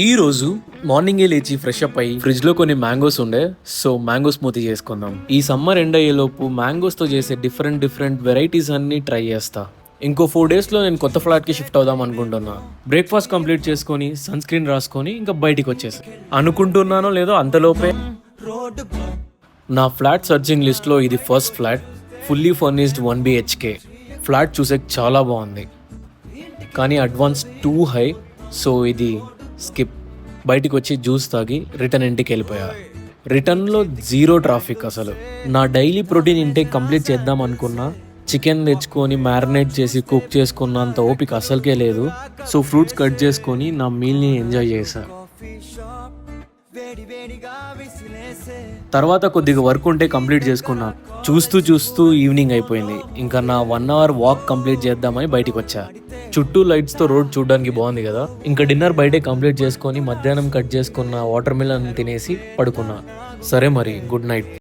ఈ రోజు మార్నింగే లేచి ఫ్రెష్ అప్ అయ్యి ఫ్రిడ్జ్ లో కొన్ని మ్యాంగోస్ ఉండే, సో మ్యాంగో స్మూతీ చేసుకుందాం. ఈ సమ్మర్ ఎండ్ అయ్యేలోపు మ్యాంగోస్ తో చేసే డిఫరెంట్ వెరైటీస్ అన్ని ట్రై చేస్తా. ఇంకో 4 days లో నేను కొత్త ఫ్లాట్ కి షిఫ్ట్ అవుదాం అనుకుంటున్నా. బ్రేక్ఫాస్ట్ కంప్లీట్ చేసుకొని సన్ స్క్రీన్ రాసుకొని ఇంకా బయటికి వచ్చేసి అనుకుంటున్నానో లేదో అంతలోపే నా ఫ్లాట్ సర్చింగ్ లిస్ట్ లో ఇది first flat, fully furnished 1 BHK flat. చూసే చాలా బాగుంది కానీ అడ్వాన్స్ టూ హై, సో ఇది స్కిప్. బయటికి వచ్చి జ్యూస్ తాగి రిటర్న్ ఇంటికి వెళ్ళిపోయా. రిటర్న్లో 0 ట్రాఫిక్. అసలు నా డైలీ ప్రోటీన్ ఇంటేక్ కంప్లీట్ చేద్దాం అనుకున్నా, చికెన్ తెచ్చుకొని మ్యారినేట్ చేసి కుక్ చేసుకున్నంత ఓపిక అసలుకే లేదు. సో ఫ్రూట్స్ కట్ చేసుకొని నా మీల్ని ఎంజాయ్ చేశా. తర్వాత కొద్దిగా వర్క్ ఉంటే కంప్లీట్ చేసుకున్నా. చూస్తూ ఈవినింగ్ అయిపోయింది. ఇంకా నా 1 hour వాక్ కంప్లీట్ చేద్దామని బయటికి వచ్చా. చుట్టూ లైట్స్ తో రోడ్ చూడడానికి బాగుంది కదా. ఇంకా డిన్నర్ బయటే కంప్లీట్ చేసుకొని మధ్యాహ్నం కట్ చేసుకున్న వాటర్ మిలన్ తినేసి పడుకున్నా. సరే మరి, గుడ్ నైట్.